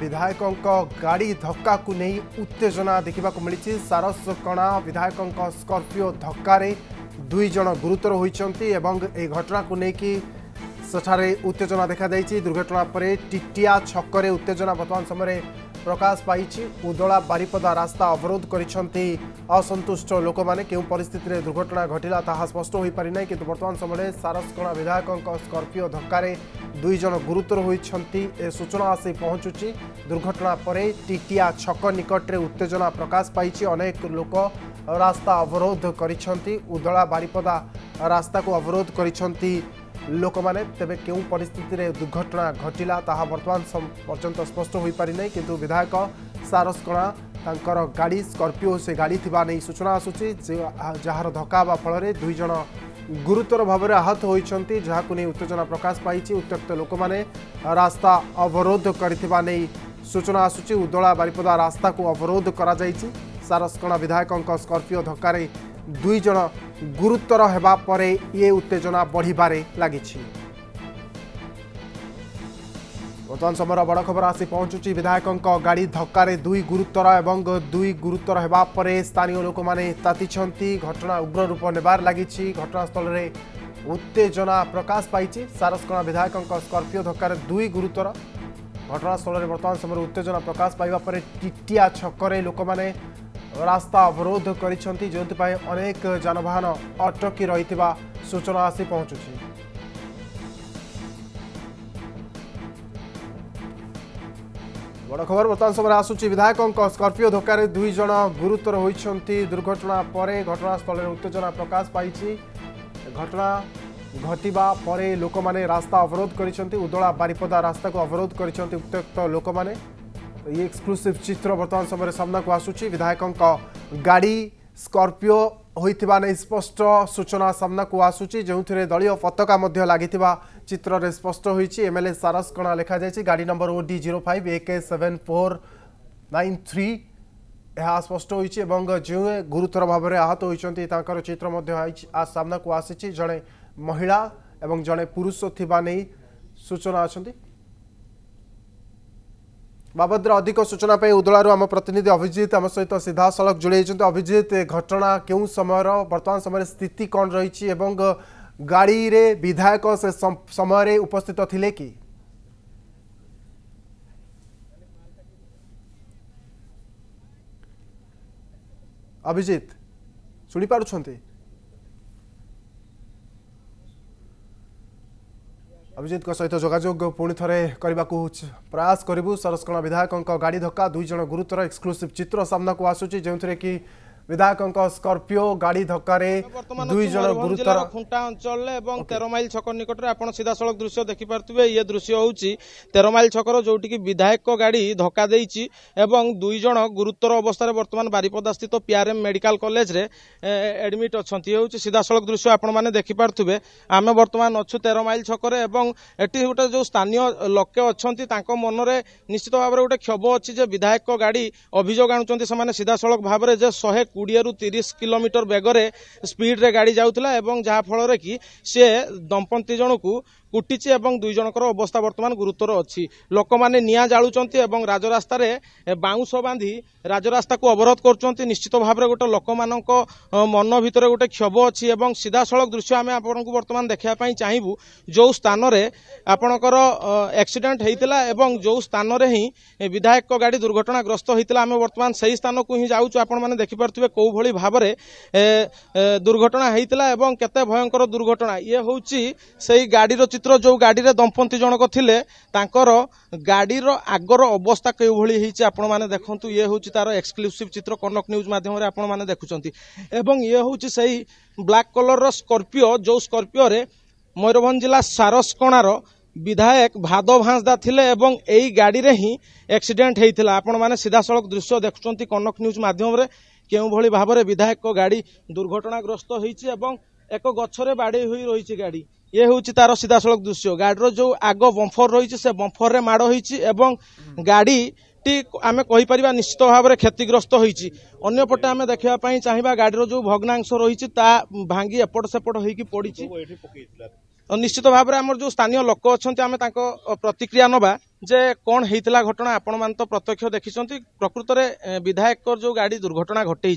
विधायकों गाड़ी धक्का को नहीं उत्तेजना देखा मिली। सारसकणा विधायकों स्कॉर्पियो धक्का दुई जन गुरुतर होती ए घटना को लेकिन सेठारे उत्तेजना देखा दुर्घटना पर टिटिया छकरे उत्तेजना वर्तमान समय प्रकाश पाई। उदला बारिपदा रास्ता अवरोध करिसेंती असंतुष्ट लोक मैंने क्यों परिस्थिति में दुर्घटना घटिला ताहा स्पष्ट हो पारि नहीं, किंतु वर्तमान समय सारसकणा विधायकों स्कॉर्पियो धक्का दुई जन गुरुतर होती सूचना आसी पहुंचुची। दुर्घटना पर टिटिया छक निकट में उत्तेजना प्रकाश पाई। अनेक लोक रास्ता अवरोध करिसेंती। उदला बारिपदा रास्ता को अवरोध करिसेंती लोक मैंने तेबे क्यों परिस्थिति में दुर्घटना घटिला ताहा वर्तमान पर्यंत स्पष्ट हो पारि नहीं, किंतु विधायक सारसकणा तांकर गाड़ी स्कॉर्पियो से गाड़ी थिबा नहीं सूचना आसुची। जार धक्का हवा फल दुई जन गुरुतर भाव में आहत होती जहां नहीं उत्तेजना प्रकाश पाई। उत्त्यक्त लोक मैंने रास्ता अवरोध करथिबा नहीं सूचना आसुची। उदला बारिपदा रास्ता को अवरोध करा जायछि। सारसकणा विधायकों स्कॉर्पियो धक्का दुई जन गुरुतर हेबा परे ये उत्तेजना बढ़िबारे लागिछि। वर्तमान समय बड़ खबर आसी पहुंचुची। विधायकों गाड़ी धक्का दुई गुरुतर एवं दुई गुरुतर हेबा परे स्थानीय लोक माने तातिछंती। घटना उग्र रूप नेबार लागिछि। घटनास्थल रे उत्तेजना प्रकाश पाई। सारसकणा विधायकों स्कॉर्पियो धक्का दुई गुरुतर घटनास्थल में वर्तमान समय उत्तेजना प्रकाश पाइबा परे टिटिया छकरे लोक माने रास्ता अवरोध करिसेंती, जोंथिपाई अनेक जानवाहन अटकी रहिथिबा सूचना आसी पहुंचुची। बड़ खबर वर्तमान समय आसुची। विधायकों स्कॉर्पियो धक्का दुई जन गुरुतर होती। दुर्घटना पर घटनास्थल में उत्तेजना प्रकाश पाई। घटना घटिबा परे लोक माने रास्ता अवरोध करिसेंती। उदला बारिपदा रास्ता को अवरोध करिसेंती उत्त्यक्त लोक माने। ये एक्सक्लूसिव चित्र वर्तमान समय सामना को आसुची। विधायकों गाड़ी स्कॉर्पियो होइथिबा नै स्पष्ट सूचना सामना को आसुची, जो दलीय पताका मध्य लागिथिबा चित्र रे स्पष्ट होईची। एमएलए सारसकणा लिखा जायछि। गाड़ी नंबर OD05 AK7493 यह स्पष्ट होईची एवं जो गुरुतर भाव में आहत होइचंती तांकर चित्र मध्य सामना को आसीची। जड़े महिला एवं जड़े पुरुष थिबा नै सूचना अछंती। बाबद अधिक सूचना पे उदलारू आम प्रतिनिधि अभिजीत आम सहित सीधा सड़क जोड़े। अभिजीत, घटना क्यों समय वर्तमान समय स्थिति कौन रही एवं गाड़ी रे विधायक से समय उपस्थित थिले कि? अभिजीत शुणी पारुछंती? अभिजीत सहित जोगाजोग पुणी थे करने को प्रयास करूँ। सारसकणा विधायकों गाड़ी धक्का दुई जन गुरुतर एक्सक्लूसिव चित्र सामना को आसूची, जो कि विधायकों स्कॉर्पियो गाड़ी धक्का दुई जन गुरुतर। खुंटा अंचल एवं 13 माइल छक निकट में आप सीधा सड़क दृश्य देखिपे। ये दृश्य हूँ 13 माइल छकर जोटि की विधायक गाड़ी धक्का देइछि एवं दुई जन गुरुतर अवस्था वर्तमान बारिपदा स्थित PRM मेडिकल कॉलेज रे एडमिट अच्छी। ये हूँ सीधा सड़क दृश्य आपण मैंने देखिपे। आम बर्तमान अच्छु 13 माइल छकर एवं एटी गोटे जो स्थानीय लोके अच्छा मन में निश्चित भाव में गोटे क्षोभ अच्छी विधायक गाड़ी अभियोग आणुचंती से सीधा सड़क भाव में 120 ରୁ 30 किलोमीटर बेगर स्पीड रे गाड़ी जाउथला एवं जहा फल कि से दंपति जन को कुटिची एवं दुई जनकर अवस्था वर्तमान गुरुतर अच्छी। लोक माने निया जालुचंती एवं राजरास्ता रे बाउंस बांधी राजरास्ता को अवरोध करचंती। निश्चित भाव में गोटे लोक मानक मन भितर गोटे क्षोभ अच्छी एवं सीधा सड़क दृश्य आम आपको वर्तमान देखा चाहबू जो स्थान रे आपणकर एक्सीडेंट होता एवं जो स्थान रे ही विधायक गाड़ी दुर्घटनाग्रस्त होता आम वर्तमान सही स्थान को ही जाऊँ। आपण मैंने देखिपे कौ भली भाव में दुर्घटना होता एवं केते भयंकर दुर्घटना। ये हूँ से गाड़ी चित्र जो गाड़ी रे दंपति जनक थिले तांकर गाड़ी रो आगर अवस्था के भली हिची आपण माने देखंतु। ये हूँ तार एक्सक्लूसिव चित्र कनक न्यूज माध्यम रे आपण माने देखुचंती एवं ये हूँ सही ब्लैक कलर रो स्कॉर्पियो जो स्कॉर्पियो रे मयूरभंज जिला सारसकणार विधायक भादव हांसदा थिले एवं एई गाड़ी रे ही एक्सीडेंट हेइथिला। आपण माने सीधा सड़क दृश्य देखुचंती कनक न्यूज माध्यम रे केउ भली भाव में विधायक को गाड़ी दुर्घटनाग्रस्त होइछि एवं एक गछरे बाड़ी हुई रही गाड़ी। ये हूँ तार सीधा सड़क दृश्य। गाड़ी जो आग बंफर रही से बंफर रे माड़ होइछि एवं गाड़ी टी आमे कहि परिबा निश्चित भाव में क्षतिग्रस्त होइछि। अन्य पटे आमे देखिबा पई चाहिबा गाड़ी जो भग्नांश रही ता भांगी एपट सेपट होइकि पड़िछि। निश्चित भाव में आम जो स्थानीय लोक अच्छा आम प्रतिक्रिया नवा जे कौन होता घटना आपण मान तो प्रत्यक्ष देखी प्रकृत में विधायक जो गाड़ी दुर्घटना घटे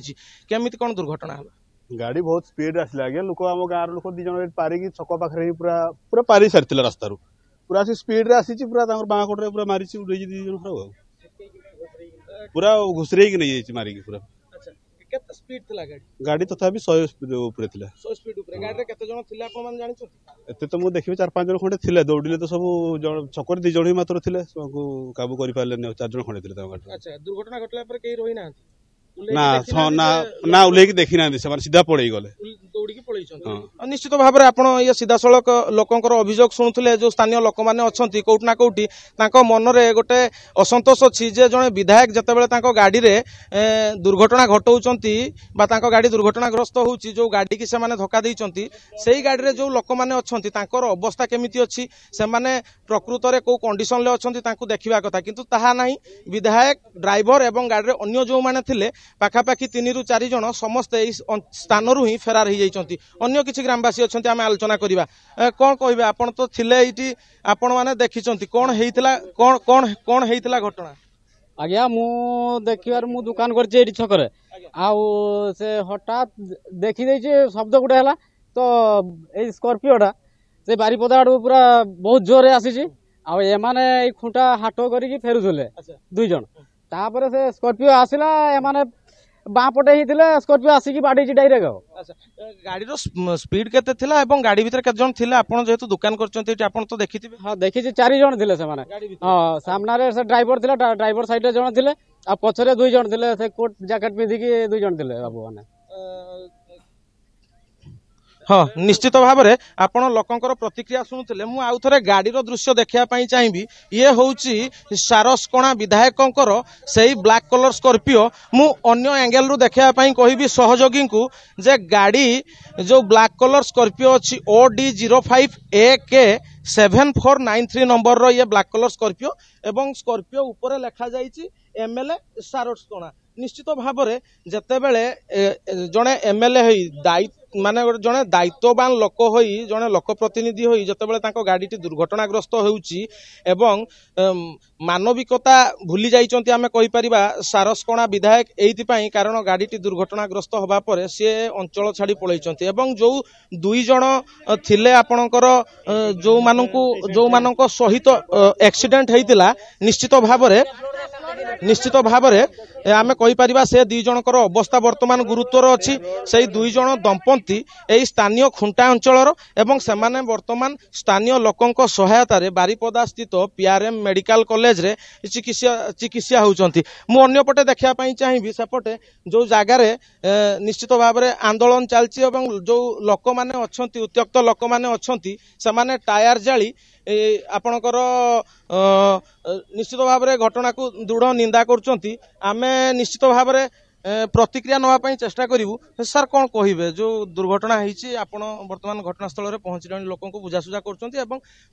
केमी कौन दुर्घटना है गाड़ी बहुत स्पीड आसला आज्ञा लोक आम गाँव लोक दी जन पारिकी छक पाखे पूरा पूरा पारि सारी रास्तार पूरा स्पीड आसी पूरा बाँ कटे पूरा मारी उड़े दी जन पूरा घुसरे नहीं मारिकी पूरा केते स्पीड थिला गाड़ी तथापि 100 स्पीड ऊपर थिला 100 स्पीड ऊपर गाड़ी रे केते जण थिले आपण मान जानि छ एते तो मु देखिबे 4-5 जण खंडे थिले दौड़िले तो सब छकर 2 जण ही मात्र थिले सबको काबू करि पारले 4 जण खंडे थिले ता गाड़ी अच्छा दुर्घटना घटला पर केही रोहि ना ना उल्लेख देखी ना सीधा पड़े गले दौड़ी पड़े निश्चित भाव में आप सीधा सड़क लोकंर अभियोग शुणुले जो स्थानीय लोक मैंने अच्छा कौटना कौटी मन में गोटे असंतोष अच्छी जे जड़े विधायक जितेबाला गाड़ी रे दुर्घटना घटाऊँच गाड़ी दुर्घटनाग्रस्त होची जो गाड़ी की से धक्का देइचंती सेही गाड़ी रे जो लोक मैंने अच्छा अवस्था केमिति अच्छी से प्रकृत में कौ कंडीशन ले अच्छा देखा कथा किंतु ताहा नहीं विधायक ड्राइवर एवं गाड़ी रे अन्य जो मैंने थिले पाखापाखि 3 ରୁ 4 जन समस्ते स्थान ही फेरार हो किसी ग्रामवासी अच्छा आम आलोचना करवा कौन कहे आपन तो थिले ये आपण मैंने देखी कौन होता घटना आज्ञा मु देखिबार मु दुकान कर छकरे आउ से हठात देखी देछि शब्द गुटे हला तो ए स्कॉर्पियो से बारीपदा आड़ पूरा बहुत जोर आसी आ एमाने खुंटा हाटो करिकी फेरुथले 2 जन तापर से स्कॉर्पियो आसिला एमाने बाँ पटे ही स्कॉर्पियो आसिकी बाड़ी डायरेक्ट गाड़ी स्पीड केते थिला एवं गाड़ी भीतर केते जन थिले आपण जेहेतु दुकान करचंती आपण तो देखिथिबे हां देखि 4 जन थिले से माने हां सामने से ड्राइवर थिला ड्राइवर साइड रे जन थिले आ पछरे 2 जन थिले से कोट जैकेट पिंधि की 2 जन थिले बाबू माने हाँ निश्चित भाव में आपण लोकंकर प्रतिक्रिया शुणुले मु आउ थे गाड़ी दृश्य देखा चाहिए ये हूँ सारसकणा विधायक से ब्लैक कलर स्कॉर्पियो मु अन्य एंगल रु देखा कहबी सहयोगी को जे गाड़ी जो ब्लैक कलर स्कॉर्पियो अच्छी OD05 AK 7493 नंबर रो ये ब्लैक कलर स्कॉर्पियो एवं स्कॉर्पियो ऊपर लिखा जाइए MLA सारसकणा निश्चित भाव में जितेबले जड़े MLA माने जड़े दायित्ववान लोक हो जड़े लोक प्रतिनिधि हो जितेबले गाड़ी दुर्घटनाग्रस्त होउची एवं मानविकता भूली जाइचंती आमे कहि परिबा सारसकणा विधायक एइथिपाई कारण गाड़ी दुर्घटनाग्रस्त होबा परे से अंचल छाड़ी पळैचंती एवं जो 2 जण थिले आपणकर जो माननको सहित एक्सीडेंट हेइतिला निश्चित भाव में आमे कहि परिबा से 2 जनकर अवस्था वर्तमान गुरुतर अच्छी से 2 जन दंपति एई स्थानीय खुंटा अंचलर एवं सेमाने वर्तमान स्थानीय लोकंक सहायता रे बारीपदा स्थित PRM मेडिकल कॉलेज रे चिकित्सा होउचंती मु अन्य पटे देखा चाहिए सेपटे जो जगार निश्चित भाव में आंदोलन चलती एवं जो लोक माने अछंती उत्त्यक्त लोक माने अछंती सेमाने टायर जाली आपणकर निश्चित भाव में घटना को दृढ़ निंदा करचंती आमे निश्चित भाव में प्रतिक्रिया नवा चेष्टा करूँ सर कौन कहे जो दुर्घटना होती आपण वर्तमान घटनास्थल में पहुंचले लोक बुझासुझा कर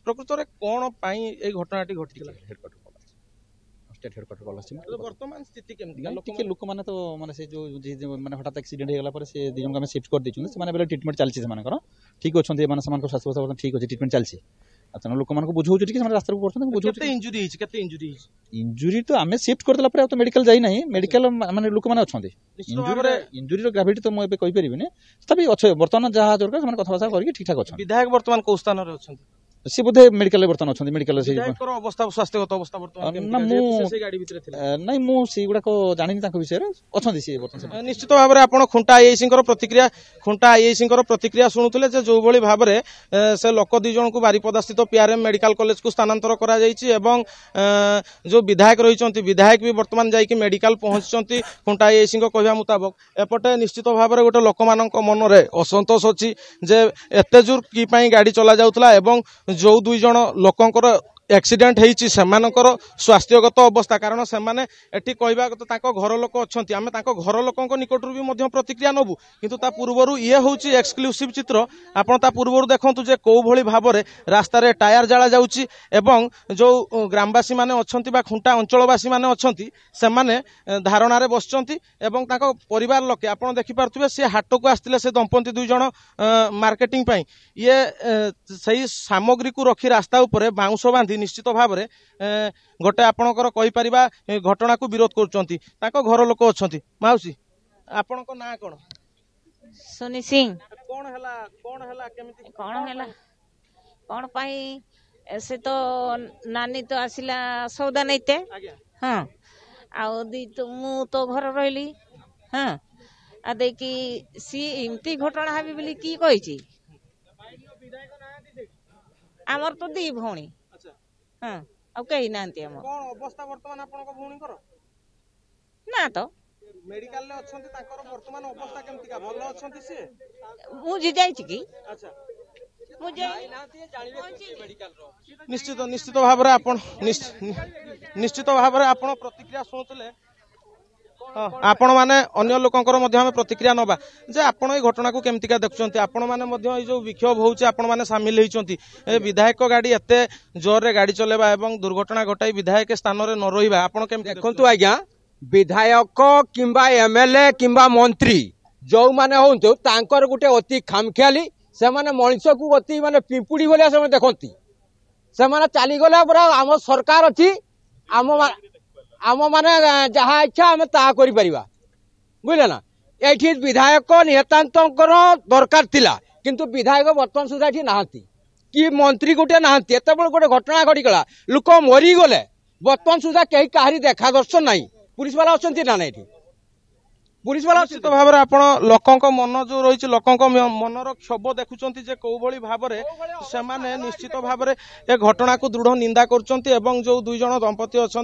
प्रकृत में कौन ये घटनाटी घटी वर्तमान स्थिति केमती लोक मैंने तो माने से जो माने हठात एक्सीडेंट हो गला पर से 2 जन शिफ्ट कर देछन से माने बेले ट्रीटमेंट चलछि से मानकर ठीक अछंती माने समान को स्वास्थ्य अवस्था ठीक अछि ट्रीटमेंट चलछि अच्छा लोक मान को बुझौ कि से रास्ता को पड़छन बुझौ केते इंजुरी इंजुरी तो आमे शिफ्ट कर देला पर तो मेडिकल जाई नहीं मेडिकल माने लोक माने अछंती इंजुरी रो ग्रेविटी तो मैं कहि परिबिने तबे अछि वर्तमान जहा जोर का माने कथावासा करके ठीक ठाक अछि विधायक वर्तमान को स्थान रे अछंती सी बोधे मेडिकल बर्तन अच्छा मेडिकल अवस्था स्वास्थ्यगत अवस्था नहीं मु सी गुडा को जानि ताको विषय रे अछंती सी बर्तन निश्चित भाव में आपण खुंटा आईएसी प्रतिक्रिया शुणुले जो भली भाव में से लोक 2 जन को बारीपदा स्थित PRM मेडिकल कॉलेज को स्थानांतर करा जायछि एवं जो विधायक रहिचंती विधायक भी वर्तमान जाइकि मेडिकल पहुंचचंती खुंटा आईएसी को कहवा मुताबिक एपटे निश्चित भाव में गोटे लोक मानक मन रे असंतोष अछि जे एते जोर की पई गाड़ी चला जाउतला एवं जो 2 जन लोकंकर एक्सीडेंट होईची सेमानकर स्वास्थ्यगत अवस्था कारण से एटी कहवा तो घर लोक अच्छा आम घर लोकों निकट भी प्रतिक्रिया नबू किंतु ता पूर्वर ये हूँ एक्सक्लूसिव चित्र आपड़ ता पूर्वर देखु जे कौ भली भाव में रास्तार टायर जाला जाउची एवं जो ग्रामवासी माने अच्छी खुंटा अंचलवासी माने अच्छी से धारणार बसचंती एवं ताको परिवार लोके आपड़ देखिपे सी हाट को आसते से दंपति दुई जन मार्केटिंग ये सही सामग्री को रखी रास्ता उपरे बाउंश बांधी निश्चित भाव में गोटे आपणकर कहीपर घटना को विरोध कर घर लोक अच्छा माउसी आपण ना कौन सोनी सिंह कौन है कौन पाई से तो नानी तो आसिला सौदा नैते हाँ आउ दी तो मु तो घर रही हाँ आ देखी सी एमती घटना हाबी बोली की कही आमर तो दी भौणी हाँ आ कही ना कौन अवस्था वर्तमान आपन भौणी कर ना तो मेडिकल ले अछंती ताकर वर्तमान अवस्था केमती का भलो अछंती से मुझे जाई की अच्छा निश्चित निश्चित भाव में आपण निश्चित भाव में आपण प्रतिक्रिया शुणुले आपण माने अन्य लोकंकर मध्य हमें प्रतिक्रिया नबा जे आपण ए घटना को केमतिका देखुचंती आपण माने मध्य ए जो विक्षोभ होउचे आपण माने शामिल होइचंती ए विधायक गाड़ी एते जोर रे गाड़ी चलेबा एवं दुर्घटना घटाई विधायक स्थान रे न रहिबा आपण केमति देखंतु आज्ञा विधायक किंबा एमएलए किंबा मंत्री जो माने होंतु तांकर गुटे अति खामखियाली से माने मनुष्य को अति माने पिंपुड़ी भलिया से देखंती से माने चली गला पूरा आम सरकार अछि आम माने जहा इच्छा आम ता करि परिबा बुझले ना एठी विधायक नेतांतर दरकार थिला किंतु विधायक वर्तमान सुधा एठी नाहंती कि मंत्री गुटे नाहंती एते बड़ गोटे घटना घटी गला लोक मरी गले वर्तमान सुधा कहीं काहरी देखा दर्शन नहीं पुलिस वाला अछंती ना एठी पुलिस वाला निश्चित भाव में आपण लोकों मन जो रही लोकों मनर क्षोभ देखुंत कौ भली भाव में निश्चित भाव में ए घटना को दृढ़ निंदा कर जो दुई जन दंपति अच्छा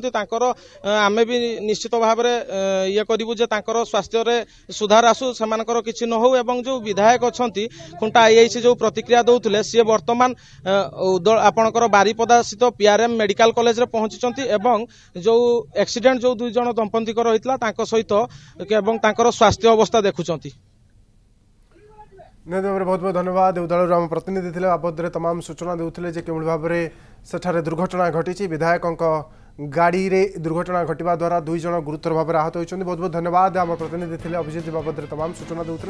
आम भी निश्चित भाव में ये करूँ स्वास्थ्य रे सुधार आसू से किसी न हो एवं जो विधायक अच्छा खुंटा आईआईसी जो प्रतिक्रिया दौले सी बर्तमान आपणकर बारिपदा स्थित पीआरएम मेडिकल कॉलेज रे पहुंची एवं जो एक्सीडेंट जो दुई जन दंपति सहित स्वास्थ्य अवस्था देखुंट बहुत बहुत धन्यवाद उदल आम प्रतिनिधि थे बाबद तमाम सूचना देते कि भाव में सेठारे दुर्घटना घटी विधायकों गाड़ी रे दुर्घटना घटवा द्वारा दुई जन गुरुतर भाव में आहत होती बहुत बहुत धन्यवाद आम प्रतिनिधि थे अभिजित बाबद तमाम सूचना देते।